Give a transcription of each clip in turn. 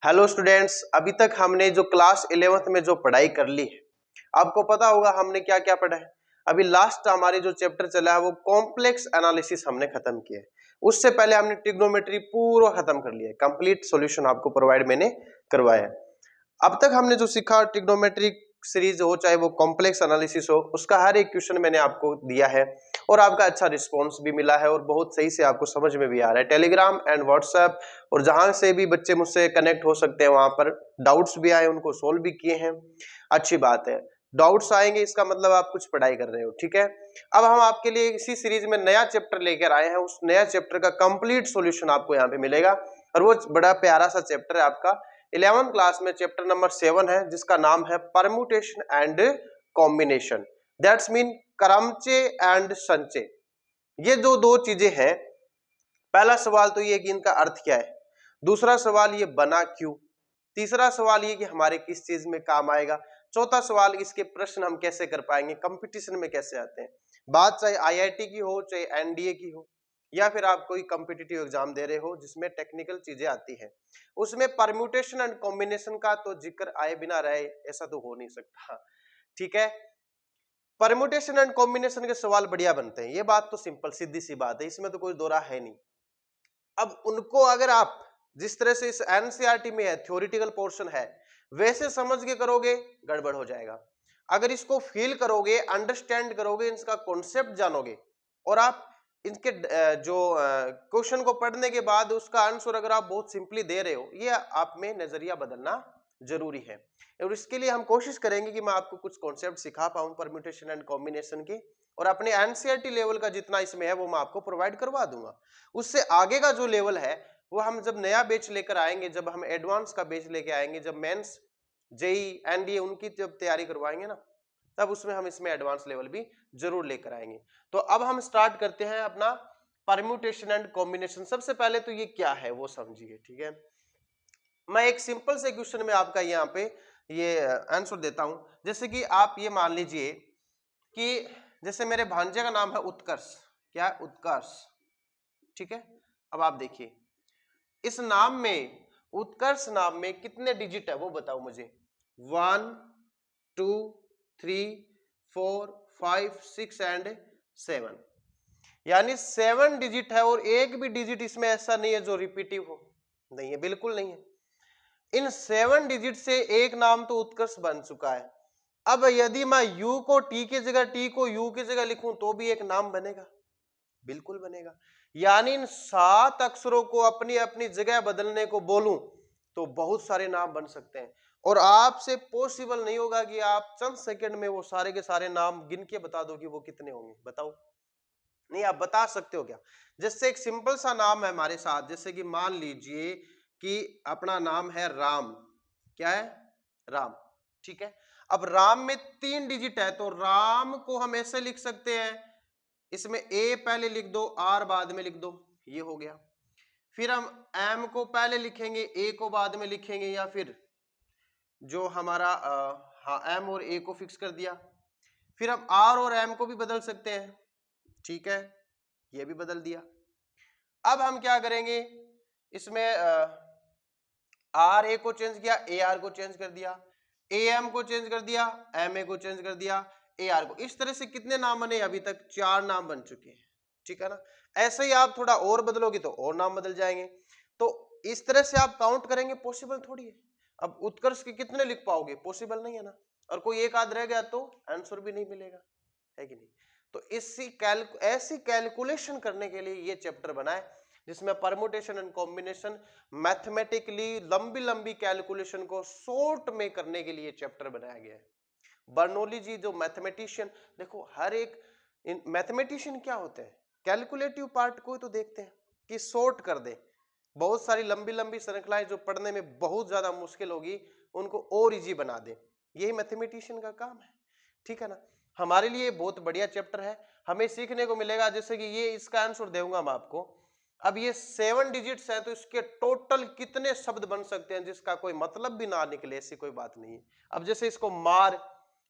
Hello students, अभी तक हमने जो क्लास 11th में जो पढ़ाई कर ली है, आपको पता होगा हमने क्या क्या पढ़ा है। अभी लास्ट हमारे जो चैप्टर चला है वो कॉम्प्लेक्स एनालिसिस हमने खत्म किया है। उससे पहले हमने ट्रिग्नोमेट्री पूरा खत्म कर लिया है, कंप्लीट सॉल्यूशन आपको प्रोवाइड मैंने करवाया है। अब तक हमने जो सीखा ट्रिग्नोमेट्रिक सीरीज हो चाहे वो कॉम्प्लेक्स एनालिसिस हो, उसका हर एक क्वेश्चन मैंने आपको दिया है और आपका अच्छा रिस्पांस भी मिला है और बहुत सही से आपको समझ में भी आ रहा है। टेलीग्राम एंड व्हाट्सएप और जहां से भी बच्चे मुझसे कनेक्ट हो सकते हैं वहां पर डाउट्स भी आए, उनको सोल्व भी किए हैं। अच्छी बात है, डाउट्स आएंगे इसका मतलब आप कुछ पढ़ाई कर रहे हो, ठीक है। अब हम आपके लिए इसी सीरीज में नया चैप्टर लेकर आए हैं, उस नया चैप्टर का कंप्लीट सॉल्यूशन आपको यहाँ पे मिलेगा और वो बड़ा प्यारा सा चैप्टर है आपका 11th क्लास में, चैप्टर नंबर 7 है जिसका नाम है permutation and combination. That's mean क्रमचे एंड संचय। ये जो दो चीजें हैं, पहला सवाल तो ये कि इनका अर्थ क्या है, दूसरा सवाल ये बना क्यों, तीसरा सवाल ये कि हमारे किस चीज में काम आएगा, चौथा सवाल इसके प्रश्न हम कैसे कर पाएंगे, कंपटीशन में कैसे आते हैं। बात चाहे आईआईटी की हो चाहे एनडीए की हो या फिर आप कोई कॉम्पिटिटिव एग्जाम दे रहे हो जिसमें टेक्निकल चीजें आती हैं, उसमें परम्यूटेशन एंड कॉम्बिनेशन का तो जिक्र आए बिना रहे ऐसा तो हो नहीं सकता, ठीक है। परम्यूटेशन एंड कॉम्बिनेशन के सवाल बढ़िया बनते हैं, ये बात तो सिंपल सीधी सी बात है, इसमें तो कोई दो राह है नहीं। अब उनको अगर आप जिस तरह से इस एनसीईआरटी में है, थ्योरेटिकल पोर्शन है, वैसे समझ के करोगे गड़बड़ हो जाएगा। अगर इसको फील करोगे, अंडरस्टैंड करोगे, इसका कॉन्सेप्ट जानोगे और आप इनके जो क्वेश्चन को पढ़ने के बाद उसका आंसर अगर आप बहुत सिंपली दे रहे हो, ये आप में नजरिया बदलना जरूरी है। और इसके लिए हम कोशिश करेंगे कि मैं आपको कुछ कॉन्सेप्ट सिखा पाऊं परम्यूटेशन एंड कॉम्बिनेशन के, और अपने एनसीईआरटी लेवल का जितना इसमें है वो मैं आपको प्रोवाइड करवा दूंगा। उससे आगे का जो लेवल है वो हम जब नया बैच लेकर आएंगे, जब हम एडवांस का बैच लेके आएंगे, जब मेंस जेई एनडीए उनकी जब तैयारी करवाएंगे ना, तब उसमें हम इसमें एडवांस लेवल भी जरूर लेकर आएंगे। तो अब हम स्टार्ट करते हैं अपना परम्यूटेशन एंड कॉम्बिनेशन। सबसे पहले तो ये क्या है वो समझिए, ठीक है। मैं एक सिंपल से क्वेश्चन में आपका यहाँ पे ये आंसर देता हूं। जैसे कि आप ये मान लीजिए कि जैसे मेरे भांजे का नाम है उत्कर्ष, क्या है? उत्कर्ष, ठीक है। अब आप देखिए इस नाम में, उत्कर्ष नाम में कितने डिजिट है वो बताओ मुझे। 1 2 3 4 5 6 एंड 7, यानी 7 डिजिट है और एक भी डिजिट इसमें ऐसा नहीं है जो रिपीटिव हो, नहीं है, बिल्कुल नहीं है। इन 7 डिजिट से एक नाम तो उत्कर्ष बन चुका है। अब यदि मैं यू को टी की जगह, टी को यू की जगह लिखूं तो भी एक नाम बनेगा, बिल्कुल बनेगा। यानी इन 7 अक्षरों को अपनी अपनी जगह बदलने को बोलूं तो बहुत सारे नाम बन सकते हैं और आपसे पॉसिबल नहीं होगा कि आप चंद सेकंड में वो सारे के सारे नाम गिन के बता दो कि वो कितने होंगे, बताओ। नहीं, आप बता सकते हो क्या? जैसे एक सिंपल सा नाम है हमारे साथ, जैसे कि मान लीजिए कि अपना नाम है राम, क्या है? राम, ठीक है। अब राम में 3 डिजिट है तो राम को हम ऐसे लिख सकते हैं, इसमें ए पहले लिख दो, आर बाद में लिख दो, ये हो गया। फिर हम एम को पहले लिखेंगे, ए को बाद में लिखेंगे, या फिर जो हमारा हाँ एम और ए को फिक्स कर दिया। फिर हम आर और एम को भी बदल सकते हैं, ठीक है, ये भी बदल दिया। अब हम क्या करेंगे, इसमें आर ए को चेंज किया, ए आर को चेंज कर दिया, ए एम को चेंज कर दिया, एम ए को चेंज कर दिया, ए आर को। इस तरह से कितने नाम बने? अभी तक 4 नाम बन चुके हैं, ठीक है ना। ऐसे ही आप थोड़ा और बदलोगे तो और नाम बदल जाएंगे। तो इस तरह से आप काउंट करेंगे, पॉसिबल थोड़ी है। अब उत्कर्ष के कितने लिख पाओगे? पॉसिबल नहीं है ना। और कोई एक आध रह गया तो आंसर भी नहीं मिलेगा, है कि नहीं। तो ऐसी कैलकुलेशन करने के लिए ये चैप्टर बना है जिसमें परमुटेशन एंड कॉम्बिनेशन, मैथमेटिकली लंबी लंबी कैलकुलेशन को शॉर्ट में करने के लिए चैप्टर बनाया गया है। बर्नौली जी जो मैथमेटिशियन, देखो हर एक मैथमेटिशियन क्या होते हैं, कैलकुलेटिव पार्ट को तो देखते हैं कि शॉर्ट कर दे। बहुत सारी लंबी लंबी श्रृंखलाएं जो पढ़ने में बहुत ज्यादा मुश्किल होगी उनको और इजी बना दे, यही मैथमेटिशियन का काम है, ठीक है ना। हमारे लिए बहुत बढ़िया चैप्टर है, हमें सीखने को मिलेगा। जैसे कि ये इसका आंसर दूंगा मैं आपको। अब ये 7 डिजिट्स है तो इसके टोटल कितने शब्द बन सकते हैं जिसका कोई मतलब भी ना निकले, ऐसी कोई बात नहीं है। अब जैसे इसको मार,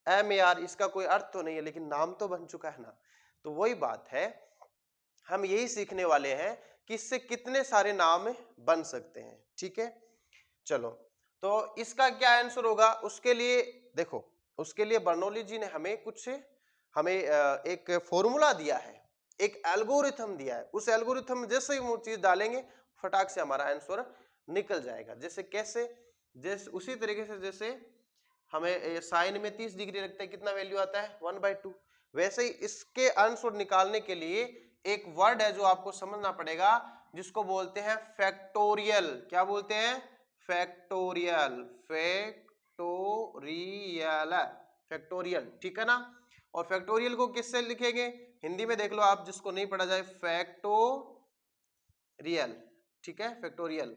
एम ए आर, इसका कोई अर्थ तो नहीं है लेकिन नाम तो बन चुका है ना। तो वही बात है, हम यही सीखने वाले हैं कि इससे कितने सारे नाम बन सकते हैं, ठीक है। चलो, तो इसका क्या आंसर होगा? उसके लिए देखो, उसके लिए बर्नौली जी ने हमें एक फॉर्मूला दिया है, एक एल्गोरिथम दिया है। उस एल्गोरिथम में जैसे ही वो चीज डालेंगे फटाक से हमारा आंसर निकल जाएगा। जैसे कैसे? जैसे उसी तरीके से जैसे हमें साइन में 30 डिग्री रखते हैं, कितना वैल्यू आता है? 1/2। वैसे ही इसके आंसर निकालने के लिए एक वर्ड है जो आपको समझना पड़ेगा, जिसको बोलते हैं फैक्टोरियल। क्या बोलते हैं? फैक्टोरियल। फैक्टोरियल, फैक्टोरियल, ठीक है ना? और फैक्टोरियल को किससे लिखेंगे? हिंदी में देख लो आप, जिसको नहीं पढ़ा जाए, फैक्टोरियल, ठीक है, फैक्टोरियल।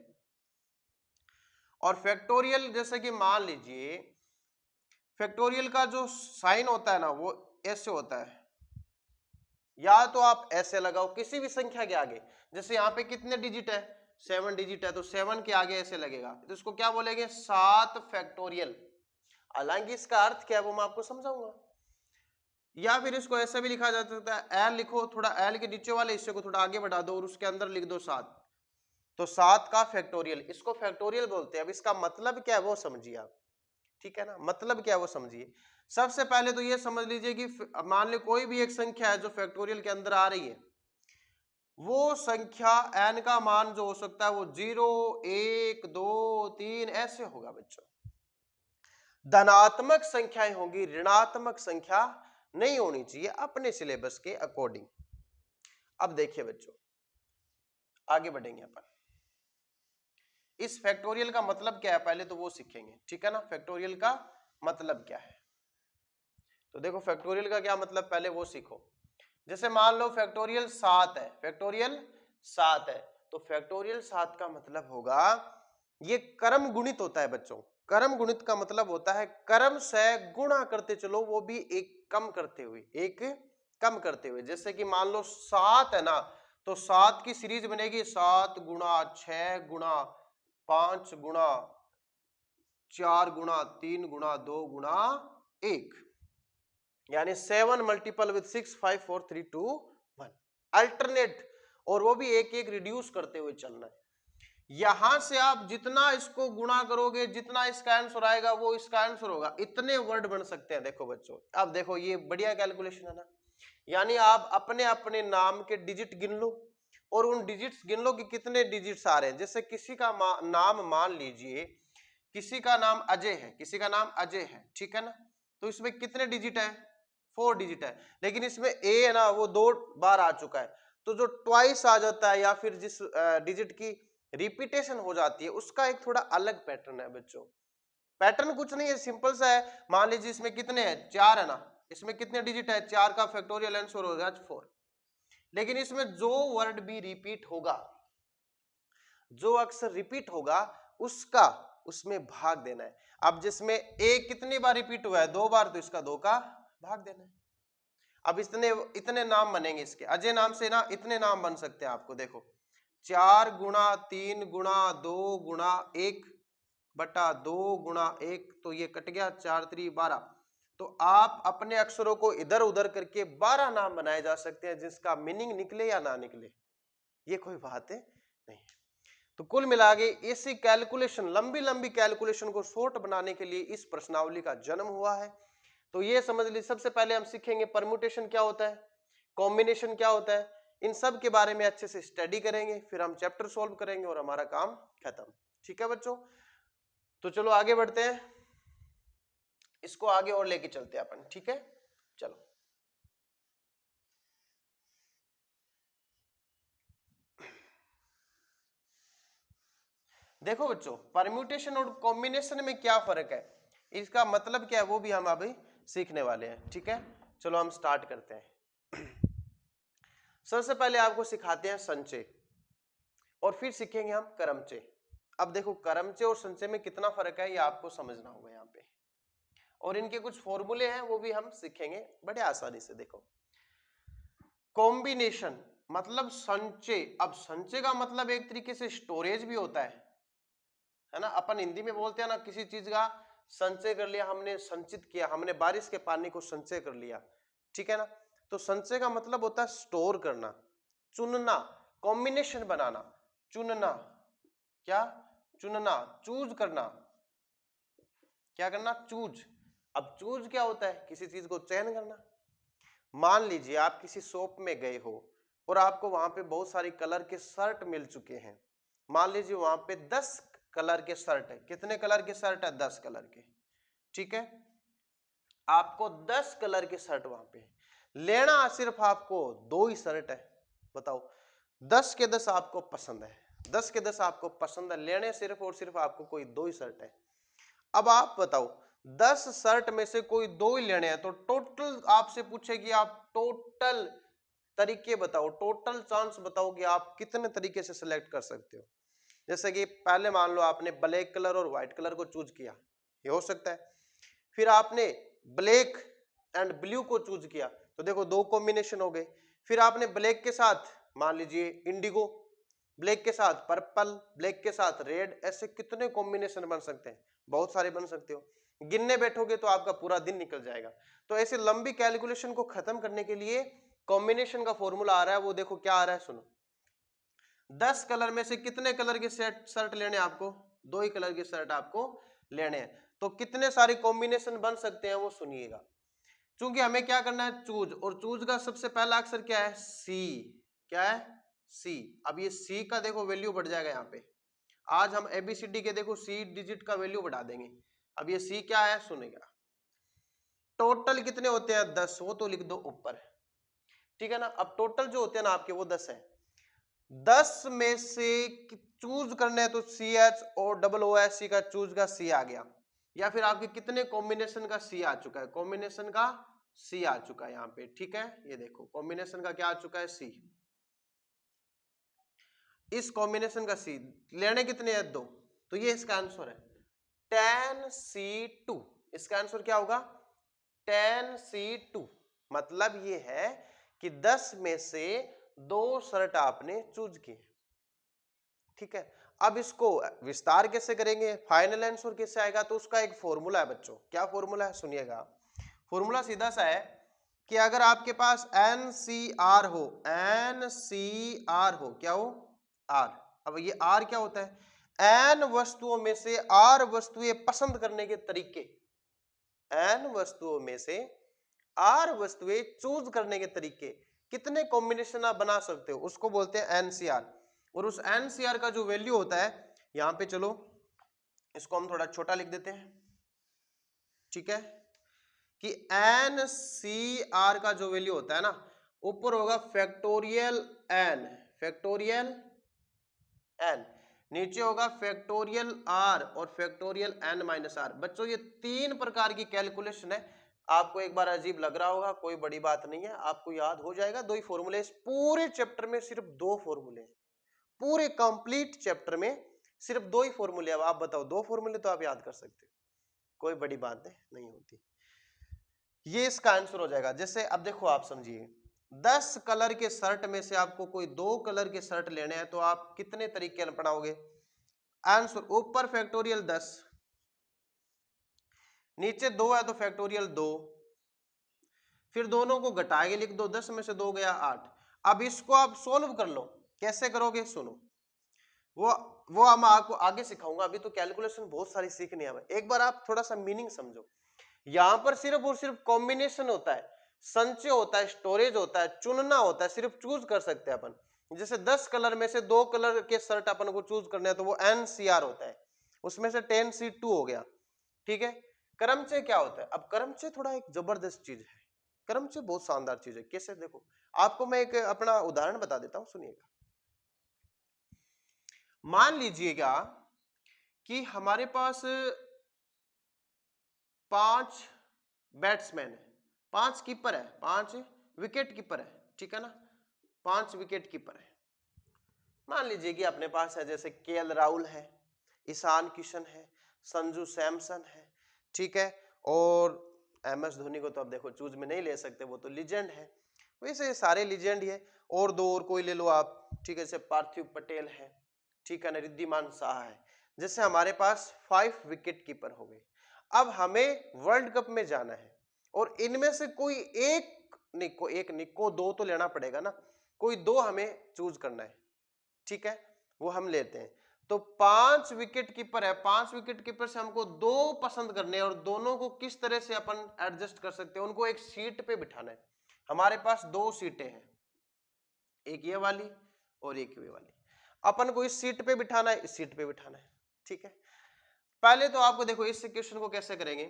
और फैक्टोरियल जैसे कि मान लीजिए फैक्टोरियल का जो साइन होता है ना वो ऐसे होता है, या तो आप ऐसे लगाओ किसी भी संख्या के आगे। जैसे यहाँ पे कितने डिजिट है? 7 डिजिट है, तो 7 के आगे ऐसे लगेगा, तो इसको क्या बोलेंगे? 7 फैक्टोरियल। हालांकि इसका अर्थ क्या है वो मैं आपको समझाऊंगा। या फिर इसको ऐसे भी लिखा जा सकता है, एल लिखो, थोड़ा एल के नीचे वाले हिस्से को थोड़ा आगे बढ़ा दो और उसके अंदर लिख दो 7, तो 7 का फैक्टोरियल, इसको फैक्टोरियल बोलते हैं। अब इसका मतलब क्या है वो समझिए आप, ठीक है ना? मतलब क्या है वो समझिए। सबसे पहले तो ये समझ लीजिए कि मान लो कोई भी एक संख्या है जो फैक्टोरियल के अंदर आ रही है, वो संख्या n का मान जो हो सकता है वो 0, 1, 2, 3 ऐसे होगा बच्चों। धनात्मक संख्याएं होंगी, ऋणात्मक संख्या नहीं होनी चाहिए, अपने सिलेबस के अकॉर्डिंग। अब देखिए बच्चों, आगे बढ़ेंगे अपन। इस फैक्टोरियल का मतलब क्या है पहले तो वो सीखेंगे, ठीक है ना? फैक्टोरियल का मतलब क्या है, तो देखो फैक्टोरियल का क्या मतलब पहले वो सीखो। जैसे मान लो फैक्टोरियल 7 है, फैक्टोरियल 7 है, तो फैक्टोरियल 7 का मतलब होगा, ये क्रम गुणित होता है बच्चों। क्रम गुणित का मतलब होता है क्रम से गुणा करते चलो, वो भी एक कम करते हुए, एक कम करते हुए। जैसे कि मान लो 7 है ना, तो 7 की सीरीज बनेगी 7 गुणा 6 गुणा 5 गुणा 4 गुणा 3 गुणा 2 गुणा 1, यानी 7 मल्टीपल विद 6 5 4 3 2 1, अल्टरनेट, और वो भी एक एक रिड्यूस करते हुए चलना है। यहां से आप जितना इसको गुणा करोगे, जितना इसका आंसर आएगा वो इसका आंसर होगा। इतने वर्ड बन सकते हैं। देखो बच्चों, अब देखो ये बढ़िया कैलकुलेशन है ना, यानी आप अपने अपने नाम के डिजिट गिन लो और उन डिजिट्स गिन लो कि कितने डिजिट्स आ रहे हैं। जैसे किसी का नाम मान लीजिए, किसी का नाम अजय है, किसी का नाम अजय है, ठीक है ना? तो इसमें कितने डिजिट है? 4 डिजिट है, लेकिन इसमें ए है ना वो 2 बार आ चुका है, तो जो ट्वाइस आ जाता है या फिर जिस डिजिट की रिपीटेशन हो जाती है उसका एक थोड़ा अलग पैटर्न है बच्चों। पैटर्न कुछ नहीं है, सिंपल सा है। मान लीजिए इसमें कितने हैं? 4 है ना, इसमें कितने डिजिट है? 4 का फैक्टोरियल आंसर हो गया 4। लेकिन इसमें जो वर्ड भी रिपीट होगा, जो अक्सर रिपीट होगा, उसका उसमें भाग देना है। अब जिसमें ए कितनी बार रिपीट हुआ है? 2 बार, तो इसका 2 का भाग देना है। अब इतने इतने नाम बनेंगे इसके, अजय नाम से ना इतने नाम बन सकते हैं आपको। देखो 4 गुणा 3 गुणा 2 गुणा 1 बटा 2 गुणा 1, तो ये कट गया, 4 3 12। तो आप अपने अक्षरों को इधर उधर करके 12 नाम बनाए जा सकते हैं, जिसका मीनिंग निकले या ना निकले ये कोई बात है नहीं। तो कुल मिला के इसी कैलकुलेशन, लंबी लंबी कैलकुलेशन को शॉर्ट बनाने के लिए इस प्रश्नावली का जन्म हुआ है। तो ये समझ लीजिए, सबसे पहले हम सीखेंगे परम्यूटेशन क्या होता है, कॉम्बिनेशन क्या होता है, इन सब के बारे में अच्छे से स्टडी करेंगे, फिर हम चैप्टर सॉल्व करेंगे और हमारा काम खत्म। ठीक है बच्चों, तो चलो आगे बढ़ते हैं, इसको आगे और लेके चलते हैं अपन। ठीक है, चलो। देखो बच्चों, परम्यूटेशन और कॉम्बिनेशन में क्या फर्क है, इसका मतलब क्या है, वो भी हम अभी सीखने वाले हैं। ठीक है, चलो हम स्टार्ट करते हैं। सबसे पहले आपको सिखाते हैं संचय और फिर सीखेंगे हम क्रमचय। अब देखो क्रमचय और संचय में कितना फर्क है ये आपको समझना होगा यहाँ पे, और इनके कुछ फॉर्मूले हैं वो भी हम सीखेंगे बड़े आसानी से। देखो कॉम्बिनेशन मतलब संचय, अब संचय का मतलब एक तरीके से स्टोरेज भी होता है ना। अपन हिंदी में बोलते हैं ना, किसी चीज का संचय कर लिया, हमने संचित किया, हमने बारिश के पानी को संचय कर लिया, ठीक है ना। तो संचय का मतलब होता है स्टोर करना, चुनना, कॉम्बिनेशन बनाना, चुनना, क्या चुनना, चूज करना, क्या करना, चूज। अब चूज क्या होता है, किसी चीज को चयन करना। मान लीजिए आप किसी शॉप में गए हो और आपको वहां पे बहुत सारी कलर के शर्ट मिल चुके हैं। मान लीजिए वहां पे 10 कलर के शर्ट है। कितने कलर के शर्ट है, 10 कलर के। ठीक है, आपको 10 कलर के शर्ट वहां पे लेना, सिर्फ आपको 2 ही शर्ट है। बताओ, 10 के 10 आपको पसंद है, 10 के 10 आपको पसंद है, लेने सिर्फ और सिर्फ आपको कोई 2 ही शर्ट है। अब आप बताओ, 10 शर्ट में से कोई 2 ही लेने हैं, तो टोटल आपसे पूछेगी, आप टोटल तरीके बताओ, टोटल चांस बताओ कि आप कितने तरीके से सिलेक्ट कर सकते हो। जैसे कि पहले मान लो आपने ब्लैक कलर और व्हाइट कलर को चूज किया, ये हो सकता है। फिर आपने ब्लैक एंड ब्लू को चूज किया, तो देखो 2 कॉम्बिनेशन हो गए। फिर आपने ब्लैक के साथ मान लीजिए इंडिगो, ब्लैक के साथ पर्पल, ब्लैक के साथ रेड, ऐसे कितने कॉम्बिनेशन बन सकते हैं, बहुत सारे बन सकते हो। गिनने बैठोगे तो आपका पूरा दिन निकल जाएगा। तो ऐसे लंबी कैलकुलेशन को खत्म करने के लिए कॉम्बिनेशन का फॉर्मूला आ रहा है, वो देखो क्या आ रहा है, सुनो। 10 कलर में से कितने कलर के शर्ट लेने हैं आपको, 2 ही कलर के शर्ट आपको लेने हैं, तो कितने सारे कॉम्बिनेशन बन सकते हैं वो सुनिएगा। चूंकि हमें क्या करना है, चूज, और चूज का सबसे पहला अक्षर क्या है, सी। क्या है, सी। अब ये सी का देखो वैल्यू बढ़ जाएगा यहाँ पे। आज हम एबीसीडी के देखो सी डिजिट का वैल्यू बढ़ा देंगे। अब ये सी क्या है, सुनेगा। टोटल कितने होते हैं, 10, वो तो लिख दो ऊपर। ठीक है ना, अब टोटल जो होते हैं ना आपके वो 10 है। 10 में से चूज करने हैं तो सी एच और डबल ओ एस सी का चूज का सी आ गया, या फिर आपके कितने कॉम्बिनेशन का सी आ चुका है, कॉम्बिनेशन का सी आ चुका है यहाँ पे। ठीक है, ये देखो कॉम्बिनेशन का क्या आ चुका है, सी। इस कॉम्बिनेशन का सी लेने कितने हैं, 2, तो ये इसका आंसर है 10C2। इसका आंसर क्या होगा, 10C2। मतलब ये है कि 10 में से 2 शर्ट आपने चूज किए। ठीक है, अब इसको विस्तार कैसे करेंगे, फाइनल आंसर कैसे आएगा, तो उसका एक फॉर्मूला है बच्चों। क्या फॉर्मूला है, सुनिएगा। फॉर्मूला सीधा सा है कि अगर आपके पास NCR हो, NCR हो, क्या हो, R। अब ये R क्या होता है, N वस्तुओं में से R वस्तुएं पसंद करने के तरीके। N वस्तुओं में से R वस्तुएं चूज करने के तरीके, कितने कॉम्बिनेशन आप बना सकते हो, उसको बोलते हैं NCR। और उस NCR का जो वैल्यू होता है, यहां पे चलो इसको हम थोड़ा छोटा लिख देते हैं। ठीक है, कि NCR का जो वैल्यू होता है ना, ऊपर होगा फैक्टोरियल N, फैक्टोरियल N, नीचे होगा फैक्टोरियल R और फैक्टोरियल N माइनस R। बच्चों ये 3 प्रकार की कैलकुलेशन है। आपको एक बार अजीब लग रहा होगा, कोई बड़ी बात नहीं है, आपको याद हो जाएगा। 2 ही फॉर्मूले, इस पूरे चैप्टर में सिर्फ 2 फॉर्मूले हैं, पूरे कंप्लीट चैप्टर में सिर्फ 2 ही फॉर्मूले। अब आप बताओ, 2 फॉर्मूले तो आप याद कर सकते हो, कोई बड़ी बात नहीं होती। ये इसका आंसर हो जाएगा। जैसे अब देखो, आप समझिए, 10 कलर के शर्ट में से आपको कोई 2 कलर के शर्ट लेने हैं, तो आप कितने तरीके अपनाओगे। आंसर ऊपर फैक्टोरियल 10, नीचे 2 है तो फैक्टोरियल 2, फिर दोनों को घटा के लिख दो, 10 में से 2 गया 8। अब इसको आप सोल्व कर लो, कैसे करोगे सुनो, वो हम आपको आगे सिखाऊंगा। अभी तो कैलकुलेशन बहुत सारी सीखनी है। एक बार आप थोड़ा सा मीनिंग समझो। यहां पर सिर्फ और सिर्फ कॉम्बिनेशन होता है, संचय होता है, स्टोरेज होता है, चुनना होता है, सिर्फ चूज कर सकते हैं अपन। जैसे 10 कलर में से 2 कलर के शर्ट अपन को चूज करने हैं, तो वो NCR होता है, उसमें से 10C2 हो गया। ठीक है, क्रमचय क्या होता है। अब क्रमचय थोड़ा एक जबरदस्त चीज है, क्रमचय बहुत शानदार चीज है। कैसे, देखो आपको मैं एक अपना उदाहरण बता देता हूं, सुनिएगा। मान लीजिएगा कि हमारे पास 5 बैट्समैन है, 5 कीपर है, 5 विकेट कीपर है। ठीक है ना, 5 विकेट कीपर है। मान लीजिए कि अपने पास है जैसे KL राहुल है, ईशान किशन है, संजू सैमसन है। ठीक है, और MS धोनी को तो अब देखो चूज में नहीं ले सकते, वो तो लीजेंड है। वैसे सारे लीजेंड ही है, और 2 और कोई ले लो आप। ठीक है, जैसे पार्थिव पटेल है, ठीक है ना, रिद्धिमान शाह है। जैसे हमारे पास 5 विकेट कीपर हो गए। अब हमें वर्ल्ड कप में जाना है, और इनमें से कोई एक निको 2 तो लेना पड़ेगा ना, कोई 2 हमें चूज करना है। ठीक है, वो हम लेते हैं। तो 5 विकेट कीपर है, 5 विकेट कीपर से हमको 2 पसंद करने हैं और दोनों को किस तरह से अपन एडजस्ट कर सकते हैं, उनको एक सीट पे बिठाना है। हमारे पास 2 सीटें हैं, एक ये वाली और एक ये वाली। अपन को इस सीट पे बिठाना है, इस सीट पे बिठाना है, ठीक है। पहले तो आपको देखो इस क्वेश्चन को कैसे करेंगे,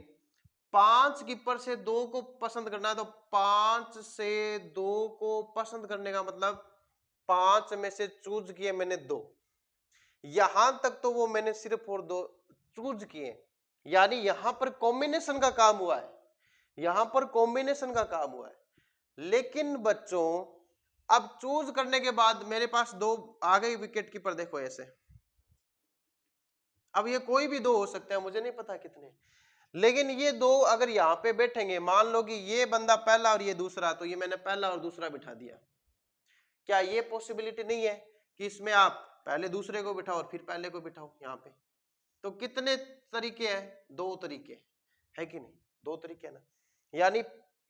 5 कीपर से 2 को पसंद करना है, तो 5 से 2 को पसंद करने का मतलब 5 में से चूज किए मैंने 2, यहां तक तो वो मैंने सिर्फ और 2 चूज किए, यानी यहां पर कॉम्बिनेशन का काम हुआ है, यहां पर कॉम्बिनेशन का काम हुआ है। लेकिन बच्चों अब चूज करने के बाद मेरे पास 2 आ गए विकेट कीपर, देखो ऐसे, अब ये कोई भी 2 हो सकते हैं, मुझे नहीं पता कितने, लेकिन ये 2 अगर यहां पे बैठेंगे, मान लो कि ये बंदा पहला और ये दूसरा, तो ये मैंने पहला और दूसरा बिठा दिया। क्या ये पॉसिबिलिटी नहीं है कि इसमें आप पहले दूसरे को बिठाओ और फिर पहले को बिठाओ यहाँ पे? तो कितने तरीके हैं? 2 तरीके है कि नहीं? 2 तरीके है ना, यानी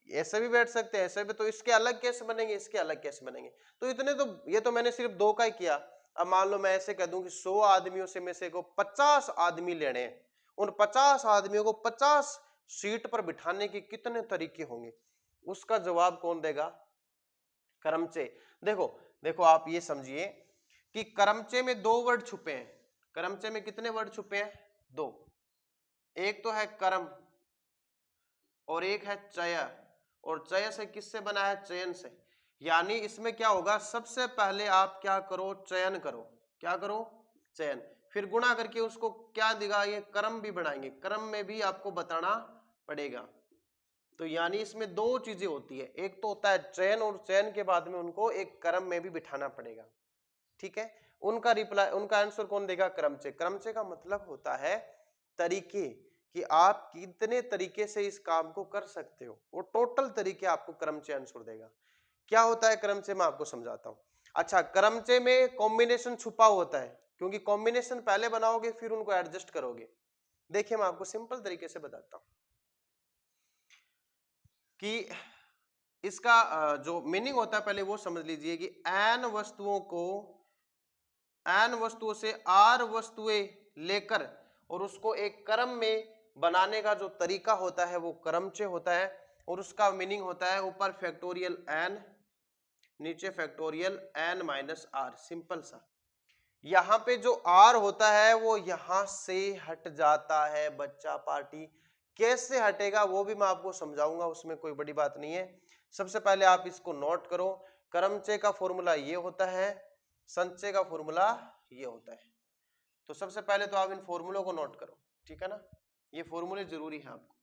ऐसे भी बैठ सकते हैं, ऐसे भी, तो इसके अलग कैसे बनेंगे, इसके अलग कैसे बनेंगे? तो इतने तो, ये तो मैंने सिर्फ 2 का ही किया। अब मान लो मैं ऐसे कह दूं कि 100 आदमियों से में से को 50 आदमी लेने हैं, उन 50 आदमियों को 50 सीट पर बिठाने के कितने तरीके होंगे? उसका जवाब कौन देगा? करमचे। देखो देखो आप ये समझिए कि करमचे में 2 वर्ड छुपे हैं। करमचे में कितने वर्ड छुपे हैं? 2। एक तो है करम और एक है चय, और चय से किससे बना है? चयन से। यानी इसमें क्या होगा, सबसे पहले आप क्या करो? चयन करो। क्या करो? चयन। फिर गुणा करके उसको क्या देगा? ये कर्म भी बनाएंगे, कर्म में भी आपको बताना पड़ेगा। तो यानी इसमें 2 चीजें होती है, एक तो होता है चयन, और चयन के बाद में उनको एक क्रम में भी बिठाना पड़ेगा, ठीक है। उनका रिप्लाई, उनका आंसर कौन देगा? क्रमचे। क्रमचे का मतलब होता है तरीके, कि आप कितने तरीके से इस काम को कर सकते हो, वो टोटल तरीके आपको क्रमचे आंसर देगा। क्या होता है क्रमचे, मैं आपको समझाता हूं। अच्छा, क्रमचे में कॉम्बिनेशन छुपा होता है, क्योंकि कॉम्बिनेशन पहले बनाओगे फिर उनको एडजस्ट करोगे। देखिए मैं आपको सिंपल तरीके से बताता हूं कि इसका जो मीनिंग होता है पहले वो समझ लीजिए कि n वस्तुओं को, n वस्तुओं से r वस्तुएं लेकर और उसको एक क्रम में बनाने का जो तरीका होता है वो क्रमचे होता है, और उसका मीनिंग होता है ऊपर फैक्टोरियल n, नीचे factorial n minus r। Simple सा। यहाँ पे जो r होता है वो यहां से हट जाता है बच्चा पार्टी। कैसे हटेगा वो भी मैं आपको समझाऊंगा, उसमें कोई बड़ी बात नहीं है। सबसे पहले आप इसको नोट करो, क्रमचे का फॉर्मूला ये होता है, संचय का फॉर्मूला ये होता है। तो सबसे पहले तो आप इन फॉर्मूलों को नोट करो, ठीक है ना, ये फॉर्मूले जरूरी है आपको।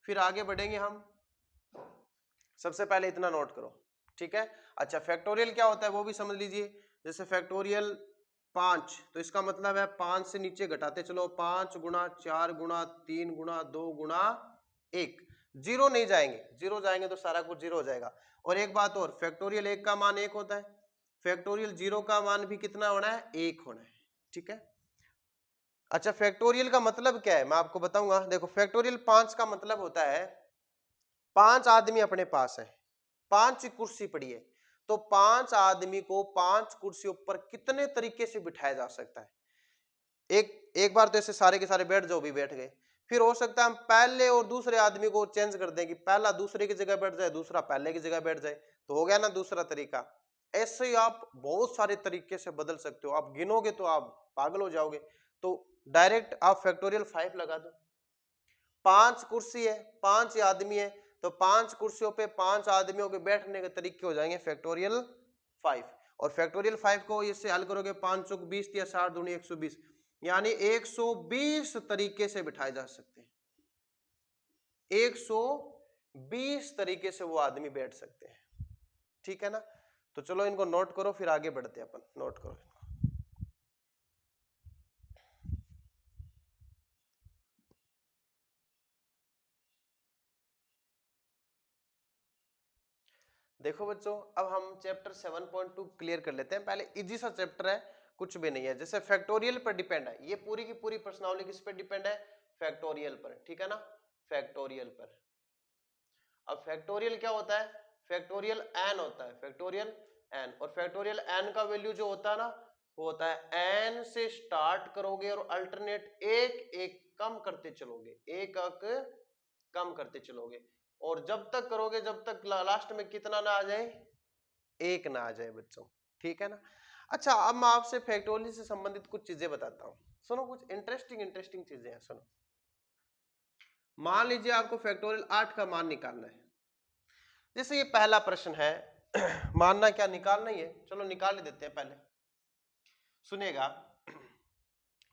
फिर आगे बढ़ेंगे हम, सबसे पहले इतना नोट करो, ठीक है। अच्छा, फैक्टोरियल क्या होता है वो भी समझ लीजिए। जैसे फैक्टोरियल 5, तो इसका मतलब है 5 से नीचे घटाते चलो, 5 गुणा 4 गुणा 3 गुणा 2 गुणा 1। जीरो नहीं जाएंगे, जीरो जाएंगे तो सारा कुछ जीरो हो जाएगा। और एक बात और, फैक्टोरियल 1 का मान 1 होता है, फैक्टोरियल 0 का मान भी कितना होना है? 1 होना है, ठीक है। अच्छा, फैक्टोरियल का मतलब क्या है मैं आपको बताऊंगा। देखो फैक्टोरियल 5 का मतलब होता है 5 आदमी अपने पास है, 5 कुर्सी पड़ी है, तो 5 आदमी को 5 कुर्सियों पर कितने तरीके से बिठाया जा सकता है? एक बार तो ऐसे सारे के सारे बैठ जाओ, भी बैठ गए। फिर हो सकता है हम पहले और दूसरे आदमी को चेंज कर दें कि पहला दूसरे की जगह बैठ जाए, दूसरा पहले की जगह बैठ जाए, तो हो गया ना दूसरा तरीका। ऐसे ही आप बहुत सारे तरीके से बदल सकते हो, आप गिनोगे तो आप पागल हो जाओगे। तो डायरेक्ट आप फैक्टोरियल 5 लगा दो। 5 कुर्सी है, 5 आदमी है, तो 5 कुर्सियों पे 5 आदमियों के बैठने के तरीके हो जाएंगे फैक्टोरियल 5। और फैक्टोरियल 5 को इससे हल करोगे, 5 चौक 20 या 60 दूनी 120, यानी 120 तरीके से बिठाए जा सकते हैं। 120 तरीके से वो आदमी बैठ सकते हैं, ठीक है ना। तो चलो इनको नोट करो, फिर आगे बढ़ते हैं अपन। नोट करो, देखो बच्चों, अब हम चैप्टर 7.2 क्लियर कर लेते हैं। पहले इजी सा चैप्टर है, कुछ भी नहीं है। जैसे फैक्टोरियल पर डिपेंड है, ये पूरी की पूरी प्रश्नावली किस पे डिपेंड है? फैक्टोरियल पर, ठीक है ना, फैक्टोरियल पर। अब फैक्टोरियल क्या होता है? फैक्टोरियल एन होता है, फैक्टोरियल एन। और फैक्टोरियल एन का वैल्यू जो होता है ना, वो होता है n से स्टार्ट करोगे और अल्टरनेट एक एक कम करते चलोगे, एक एक कम करते चलोगे, और जब तक करोगे जब तक लास्ट में कितना ना आ जाए, एक ना आ जाए बच्चों, ठीक है ना। अच्छा, अब मैं आपसे फैक्टोरियल से संबंधित कुछ चीजें बताता हूं, सुनो, कुछ इंटरेस्टिंग चीजें हैं, सुनो। मान लीजिए आपको फैक्टोरियल 8 का मान निकालना है। जैसे ये पहला प्रश्न है, मानना क्या निकालना ही है, चलो निकाल ही देते हैं। पहले सुनिएगा,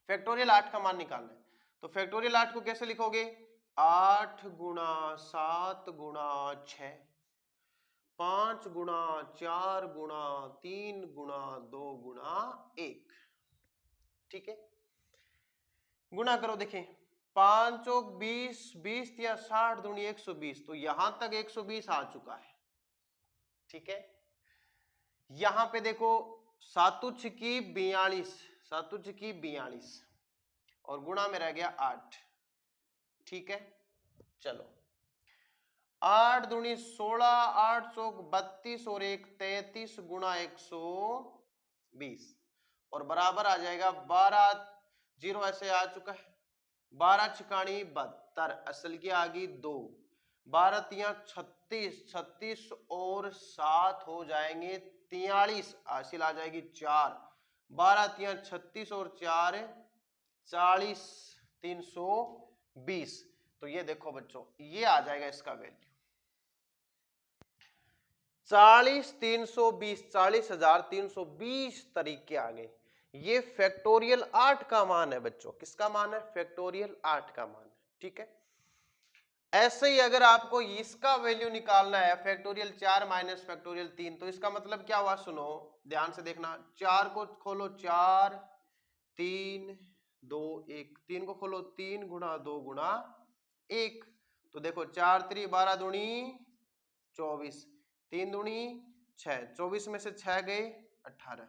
फैक्टोरियल 8 का मान निकालना है, तो फैक्टोरियल 8 को कैसे लिखोगे, 8 गुणा 7 गुणा 6, 5 गुणा 4 गुणा 3 गुणा 2 गुणा 1, ठीक है। गुणा करो, देखें, 5 चौक 20, 20 या 60 दूनी 120, तो यहां तक 120 आ चुका है, ठीक है। यहां पे देखो, सातुच की 42, सातुच की 42 और गुणा में रह गया 8, ठीक है। चलो, 8 दूनी 16, 8 चौक 32 और 1 33 गुणा 120 और बराबर आ जाएगा 12, जीरो ऐसे आ चुका है, 12 छिकाणी 72, असल की आ गई 2, 12 तिया 36, 36 और 7 हो जाएंगे 43, हासिल आ जाएगी 4, 12 तिया 36 और 4 40, 320। तो ये देखो बच्चों, ये आ जाएगा इसका वैल्यू 40,320, 40,320 तरीके आ गए। ये फैक्टोरियल 8 का मान है बच्चों, किसका मान है, फैक्टोरियल 8 का मान है, ठीक है। ऐसे ही अगर आपको इसका वैल्यू निकालना है, फैक्टोरियल 4 माइनस फैक्टोरियल 3, तो इसका मतलब क्या हुआ, सुनो ध्यान से देखना, 4 को खोलो 4 3 2 1, 3 को खोलो 3 गुणा 2 गुणा 1, तो देखो 4 3 12 दूनी 24, 3 दूनी 6, 24 में से 6 गए 18।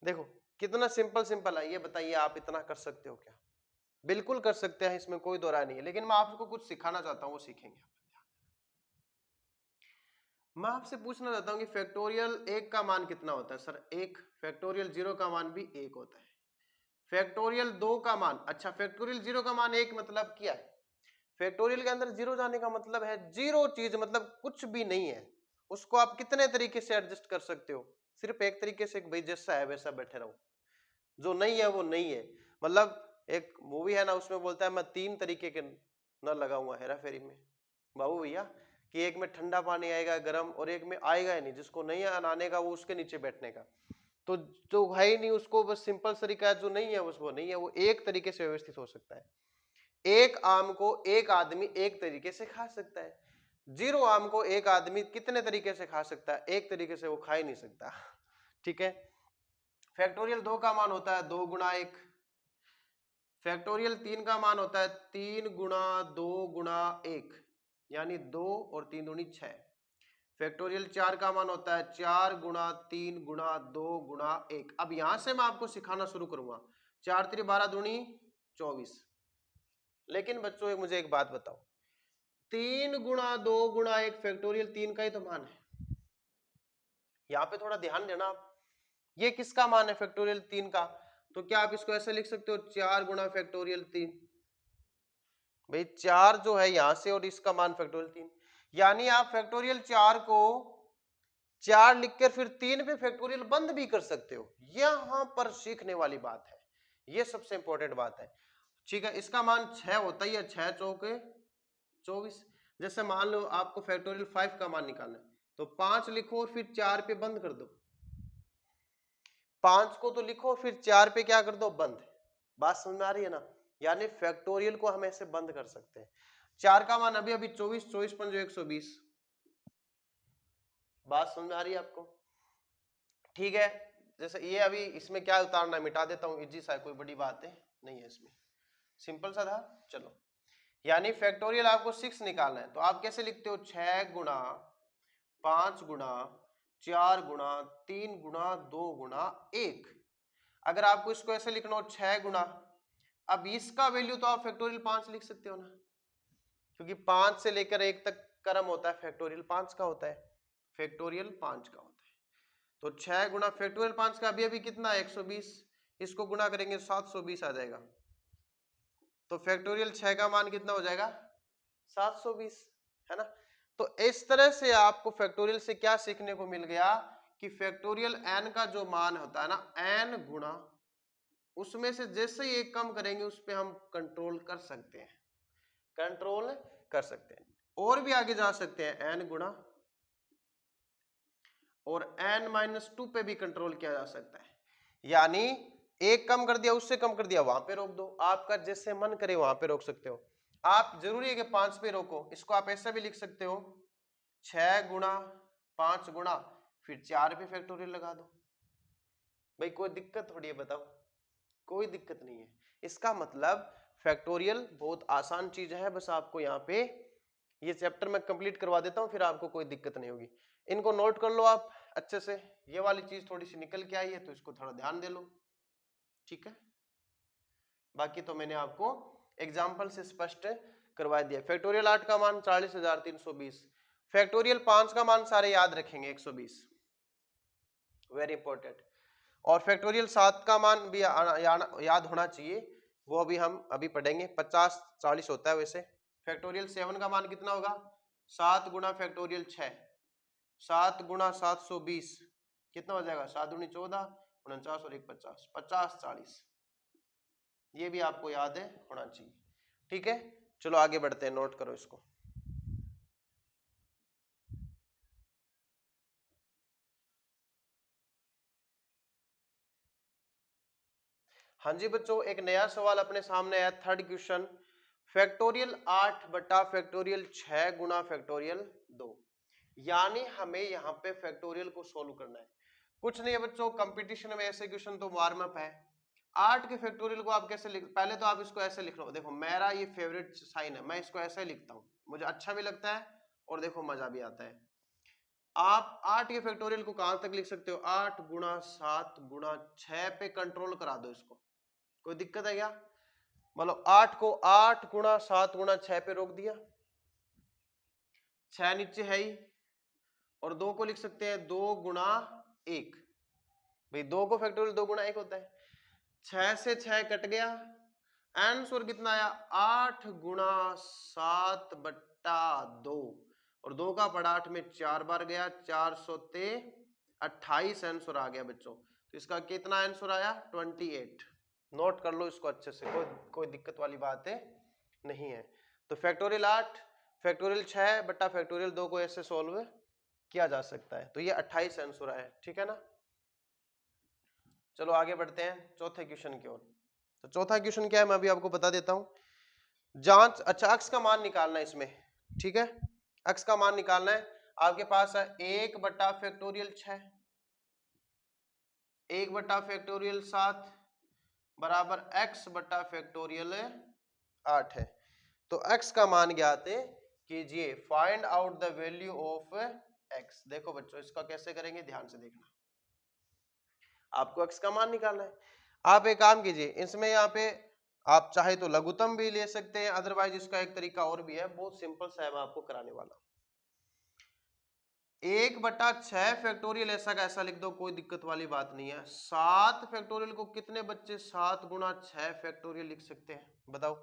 देखो कितना सिंपल है, ये बताइए आप इतना कर सकते हो क्या, बिल्कुल कर सकते हैं, इसमें कोई दो राय नहीं है, लेकिन मैं आपको कुछ सिखाना चाहता हूं, वो सीखेंगे। मैं आपसे पूछना चाहता हूं कि फैक्टोरियल 1 का मान कितना होता है, सर 1, फैक्टोरियल 0 का मान भी 1 होता है, फैक्टोरियल 2 का मान, अच्छा फैक्टोरियल 0 का मान 1 मतलब क्या है, फैक्टोरियल के अंदर 0 जाने का मतलब है जीरो चीज, मतलब कुछ भी नहीं है, उसको आप कितने तरीके से एडजस्ट कर सकते हो, सिर्फ एक तरीके से, भाई जैसा है वैसा बैठे रहो, जो नहीं है वो नहीं है। मतलब एक मूवी है ना, उसमें बोलता है मैं 3 तरीके के न लगाऊंगा हेरा फेरी में, बाबू भैया, कि एक में ठंडा पानी आएगा गर्म, और एक में आएगा ही नहीं, जिसको नहीं आने का वो उसके नीचे बैठने का, तो जो है ही नहीं उसको बस सिंपल तरीका है, जो नहीं है बस वो नहीं है, वो एक तरीके से व्यवस्थित हो सकता है। एक आम को एक आदमी एक तरीके से खा सकता है, 0 आम को एक आदमी कितने तरीके से खा सकता है, एक तरीके से वो खा ही नहीं सकता, ठीक है। फैक्टोरियल 2 का मान होता है 2 गुणा 1, फैक्टोरियल 3 का मान होता है 3 गुणा 2 गुणा 1, यानी 2 और 3 दूनी 6, फैक्टोरियल 4 का मान होता है 4 गुणा 3 गुणा 2 गुणा 1। अब यहां से मैं आपको सिखाना शुरू करूंगा, 4 3 12 दूनी 24, लेकिन बच्चों मुझे एक बात बताओ, 3 गुणा 2 गुणा 1 फैक्टोरियल 3 का ही तो मान है, यहां पे थोड़ा ध्यान देना आप, ये किसका मान है, फैक्टोरियल 3 का, तो क्या आप इसको ऐसे लिख सकते हो 4 गुणा फैक्टोरियल 3, भाई 4 जो है यहां से और इसका मान फैक्टोरियल 3, यानी आप फैक्टोरियल 4 को 4 लिखकर फिर 3 पे फैक्टोरियल बंद भी कर सकते हो, यहां पर सीखने वाली बात है, ये सबसे इंपॉर्टेंट बात है, ठीक है। इसका मान 6 होता ही है, 6 चौके 24, जैसे मान लो आपको फैक्टोरियल 5 का मान निकालना है, तो 5 लिखो और फिर 4 पे बंद कर दो, 5 को तो लिखो फिर 4 पे क्या कर दो, बंद, बात समझ में आ रही है ना, यानी फैक्टोरियल को हम ऐसे बंद कर सकते हैं। 4 का मान अभी अभी 24, 24 पंजो 120, बात समझ में आ रही है आपको, ठीक है। जैसे ये अभी इसमें क्या उतारना है, मिटा देता हूं, इजी सा, कोई बड़ी बात है नहीं है इसमें, सिंपल सा था। चलो, यानी फैक्टोरियल आपको 6 निकालना है, तो आप कैसे लिखते हो, 6 गुणा 5 गुणा 4 गुणा 3 गुणा 2 गुणा 1। अगर आपको इसको ऐसे लिखना हो 6 गुणा, अब इसका वैल्यू तो आप फैक्टोरियल 5 लिख सकते हो ना, क्योंकि 5 से लेकर 1 तक क्रम होता है, फैक्टोरियल 5 का होता है, फैक्टोरियल 5 का होता है, तो 6 गुणा फैक्टोरियल 5 का अभी कितना है 120, इसको गुणा करेंगे 720 आ जाएगा। तो फैक्टोरियल 6 का मान कितना हो जाएगा 720, है ना। तो इस तरह से आपको फैक्टोरियल से क्या सीखने को मिल गया कि फैक्टोरियल n का जो मान होता है ना n गुणा, उसमें से जैसे ही एक कम करेंगे उस पर हम कंट्रोल कर सकते हैं, कंट्रोल कर सकते हैं। और भी आगे जा सकते हैं, n गुणा और n-2 पे भी कंट्रोल किया जा सकता है। यानी एक कम कर दिया, उससे कम कर दिया, वहां पे रोक दो, आपका जैसे मन करे वहां पे रोक सकते हो। आप जरूरी है कि 5 पे रोको, इसको आप ऐसा भी लिख सकते हो 6 गुणा 5 गुणा फिर 4 पे फैक्टोरियल लगा दो। भाई कोई दिक्कत थोड़ी है, बताओ, कोई दिक्कत नहीं है। इसका मतलब फैक्टोरियल बहुत आसान चीज है, बस आपको यहाँ पे ये चैप्टर मैं कंप्लीट करवा देता हूँ, फिर आपको कोई दिक्कत नहीं होगी। इनको नोट कर लो आप अच्छे से, ये वाली चीज थोड़ी सी निकल के आई है तो इसको थोड़ा ध्यान दे लो, ठीक है। बाकी तो मैंने आपको एग्जाम्पल से स्पष्ट करवा दिया। फैक्टोरियल 8 का मान 40,320, फैक्टोरियल 5 का मान सारे याद रखेंगे 120, वेरी इंपॉर्टेंट। और फैक्टोरियल 7 का मान भी याद होना चाहिए, वो अभी हम पढ़ेंगे। 50-40 होता है वैसे। फैक्टोरियल 7 का मान कितना होगा 7 गुणा फैक्टोरियल 6, 7 गुणा 720 कितना हो जाएगा 7 दूनी 14, 49 और 1 50, 50-40। ये भी आपको याद है होना चाहिए, ठीक है। चलो आगे बढ़ते हैं, नोट करो इसको। हाँ जी बच्चों, एक नया सवाल अपने सामने आया, थर्ड क्वेश्चन, फैक्टोरियल 8 बटा फैक्टोरियल 6 गुणा फैक्टोरियल 2। यानी हमें यहाँ पे फैक्टोरियल को सोल्व करना है। कुछ नहीं है बच्चों, कंपटीशन में ऐसे क्वेश्चन तो वार्म अप है। 8 के फैक्टोरियल को आप कैसे लिख, पहले तो आप इसको ऐसे लिख लो, देखो मेरा ये फेवरेट साइन है, मैं इसको ऐसे लिखता हूँ, मुझे अच्छा भी लगता है और देखो मजा भी आता है। आप 8 के फैक्टोरियल को कहां तक लिख सकते हो 8 गुणा 7 गुणा 6 पे कंट्रोल करा दो इसको, कोई दिक्कत है क्या। मतलब 8 को 8 गुणा 7 गुणा 6 पे रोक दिया, 6 नीचे है ही, और 2 को लिख सकते हैं 2 गुणा 1, भाई 2 को फैक्टोरियल 2 गुणा 1 होता है, 6 से 6 कट गया, आंसर कितना आया 8 गुणा 7 बट्टा 2, और 2 का पड़ा 8 में 4 बार गया, 428 आंसर आ गया बच्चों। तो इसका कितना आंसर आया 28। नोट कर लो इसको अच्छे से, कोई दिक्कत वाली बात है नहीं है। तो फैक्टोरियल 8 फैक्टोरियल 6 बट्टा फैक्टोरियल 2 को ऐसे सोल्व किया जा सकता है। तो ये 28 आंसर आया, ठीक है ना। चलो आगे बढ़ते हैं चौथे क्वेश्चन की ओर। तो चौथा क्वेश्चन क्या है मैं अभी आपको बता देता हूं। जांच, अच्छा अक्स का मान निकालना है इसमें, ठीक है। अक्स का मान निकालना है, आपके पास है 1 बट्टा फैक्टोरियल 6, 1 बट्टा फैक्टोरियल 7 बराबर x बट्टा फैक्टोरियल 8 है। तो x का मान ज्ञात कीजिए, find out the value of x। देखो बच्चों इसका कैसे करेंगे, ध्यान से देखना। आपको x का मान निकालना है, आप एक काम कीजिए, इसमें यहाँ पे आप चाहे तो लघुत्तम भी ले सकते हैं, अदरवाइज इसका एक तरीका और भी है, बहुत सिंपल सा है, मैं आपको कराने वाला हूं। 1 बटा 6 फैक्टोरियल ऐसा का ऐसा लिख दो, कोई दिक्कत वाली बात नहीं है। 7 फैक्टोरियल को कितने बच्चे 7 गुणा 6 फैक्टोरियल लिख सकते हैं, बताओ।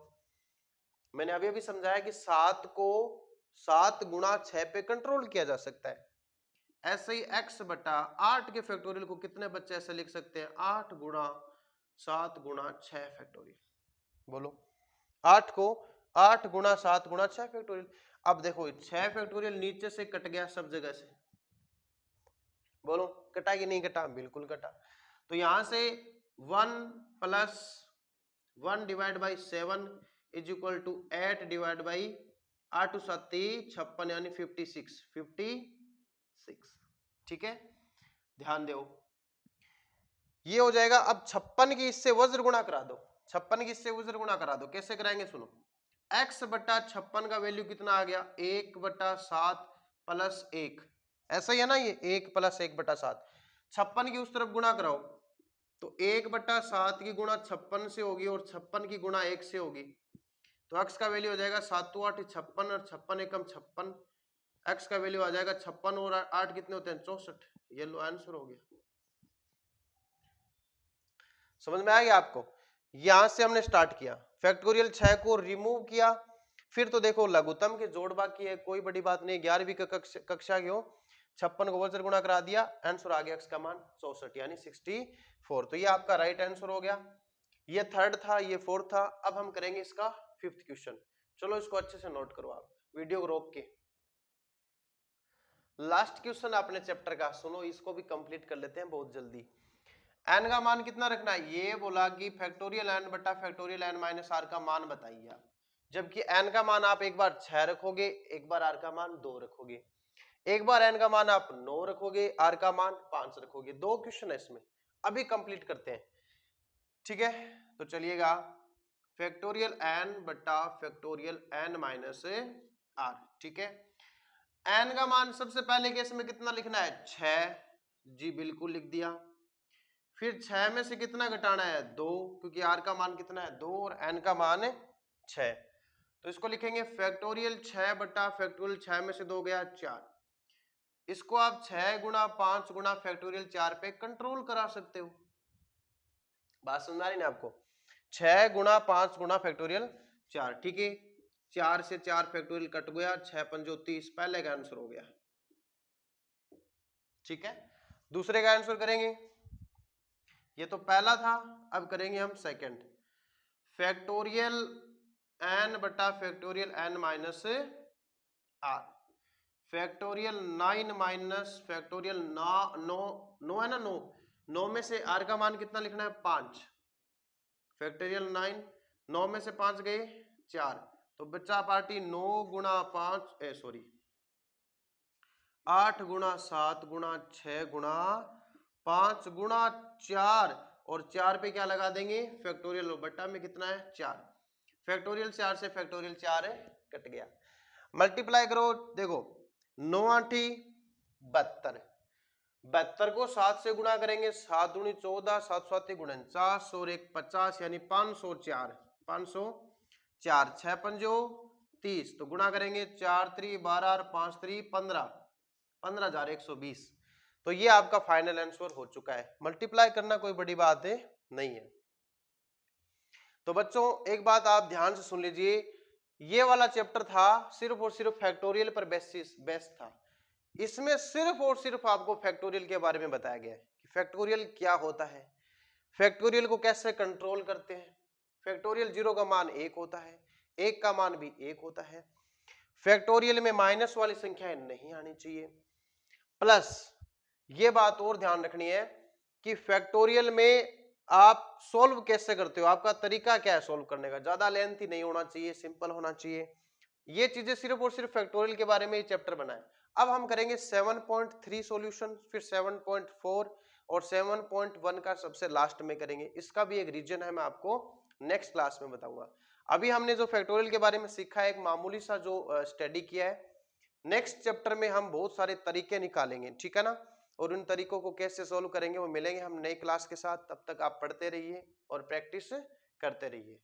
मैंने अभी अभी समझाया कि 7 को 7 गुणा 6 पे कंट्रोल किया जा सकता है। ऐसे ही x बटा 8 के फैक्टोरियल को कितने बच्चे ऐसे लिख सकते हैं 8 गुणा 7 गुणा 6 फैक्टोरियल। बोलो 8 को 8 गुणा 7 गुणा 6 फैक्टोरियल। अब देखो 6 फैक्टोरियल नीचे से कट गया सब जगह से, बोलो कटा कि नहीं कटा, बिल्कुल कटा। तो यहां से 1 plus 1 divide by 7 is equal to 8 divide by 8 7 56 यानी 56, ठीक है। ध्यान दो ये हो जाएगा। अब 56 की इससे वज्र गुणा करा दो, 56 की इससे वज्र गुणा करा दो, कैसे कराएंगे सुनो। x बटा 56 का वैल्यू कितना आ गया 1 बटा 7 प्लस 1, ऐसा ही है ना, ये 1 प्लस 1 बटा 7। 56 की उस तरफ गुणा कराओ तो 1 बटा 7 की गुणा 56 से होगी और 56 की गुणा 1 से होगी, तो x का वैल्यू हो जाएगा 7 8 56 और 56 एकम 56, x का वैल्यू आ जाएगा 56 और 8 कितने होते हैं 64। ये लो आंसर हो गया। समझ में आ गया आपको? यहां से हमने स्टार्ट किया, फैक्टोरियल 6 को रिमूव किया, फिर तो देखो लघुत्तम के जोड़ बाकी है, कोई बड़ी बात नहीं, 11वीं कक्षा के हो, 56 को वज्र गुणा करा दिया, आंसर आ गया x का मान 64 यानी 64। तो ये आपका राइट आंसर हो गया। ये थर्ड था, ये फोर्थ था। अब हम करेंगे इसका फिफ्थ क्वेश्चन। चलो इसको अच्छे से नोट करो, आप वीडियो को रोक के। लास्ट क्वेश्चन अपने चैप्टर का सुनो, इसको भी कंप्लीट कर लेते हैं बहुत जल्दी। एन का मान कितना रखना है? ये बोला कि फैक्टोरियल एन बटा फैक्टोरियल एन माइनस आर का मान बताइए आप। जबकि एन का मान आप एक बार 6 रखोगे, एक बार आर का मान 2 रखोगे, एक बार एन का मान आप 9 रखोगे, आर का मान 5 रखोगे। 2 क्वेश्चन है इसमें, अभी कंप्लीट करते हैं, ठीक है? तो चलिएगा, फैक्टोरियल एन बटा फैक्टोरियल एन माइनस आर, ठीक है? एन का मान सबसे पहले केस में कितना लिखना है? 6, जी बिल्कुल लिख दिया। फिर 6 में से कितना घटाना है? 2, क्योंकि आर का मान कितना है? 2 और एन का मान है 6। तो इसको लिखेंगे फैक्टोरियल 6 बटा फैक्टोरियल 6 में से 2 गया 4। इसको आप 6 गुणा 5 गुणा फैक्टोरियल 4 पे कंट्रोल करा सकते हो। बात समझ आ रही ना आपको? 6 गुणा 5 गुणा फैक्टोरियल 4, ठीक है? 4 से 4 फैक्टोरियल कट गया, 6 पंजो 30, पहले का आंसर हो गया, ठीक है? दूसरे का आंसर करेंगे, ये तो पहला था, अब करेंगे हम सेकंड। फैक्टोरियल एन बटा factorial n minus r, factorial 9 minus factorial 9 है ना, 9 में से आर का मान कितना लिखना है? 5, फैक्टोरियल 9, 9 में से 5 गए 4, तो बच्चा पार्टी 9 गुणा 5 सॉरी 8 गुणा 7 गुणा 6 गुणा 5 गुणा 4, और 4 पे क्या लगा देंगे? फैक्टोरियल, बट्टा में कितना है? 4, फैक्टोरियल 4 से फैक्टोरियल 4 कट गया, मल्टीप्लाई करो, देखो 9 आठी 72, 72 को 7 से गुणा करेंगे, 7 दूनी 14, 7 7 49 और 1 50 यानी 504, 504, 6 पंजो 30, तो गुणा करेंगे 4 3 12 और 5 3 15, 15,120। तो ये आपका फाइनल आंसर हो चुका है। मल्टीप्लाई करना कोई बड़ी बात है नहीं है। तो बच्चों एक बात आप ध्यान से सुन लीजिए, ये वाला चैप्टर था सिर्फ और सिर्फ फैक्टोरियल पर बेस्ड था। इसमें सिर्फ और सिर्फ आपको फैक्टोरियल के बारे में बताया गया है कि फैक्टोरियल क्या होता है, फैक्टोरियल को कैसे कंट्रोल करते हैं। फैक्टोरियल 0 का मान 1 होता है, 1 का मान भी 1 होता है। फैक्टोरियल में माइनस वाली संख्याएं नहीं आनी चाहिए। प्लस ये बात और ध्यान रखनी है कि फैक्टोरियल में आप सोल्व कैसे करते हो, आपका तरीका क्या है सोल्व करने का, ज्यादा लेंथी नहीं होना चाहिए, सिंपल होना चाहिए। ये चीजें सिर्फ और सिर्फ फैक्टोरियल के बारे में ये चैप्टर बना है। अब हम करेंगे 7.3 सॉल्यूशन, फिर 7.4 और 7.1 का सबसे लास्ट में करेंगे। इसका भी एक रीजन है, मैं आपको नेक्स्ट क्लास में बताऊंगा। अभी हमने जो फैक्टोरियल के बारे में सीखा है, एक मामूली सा जो स्टडी किया है, नेक्स्ट चैप्टर में हम बहुत सारे तरीके निकालेंगे, ठीक है ना? और उन तरीकों को कैसे सोल्व करेंगे वो मिलेंगे हम नई क्लास के साथ। तब तक आप पढ़ते रहिए और प्रैक्टिस करते रहिए।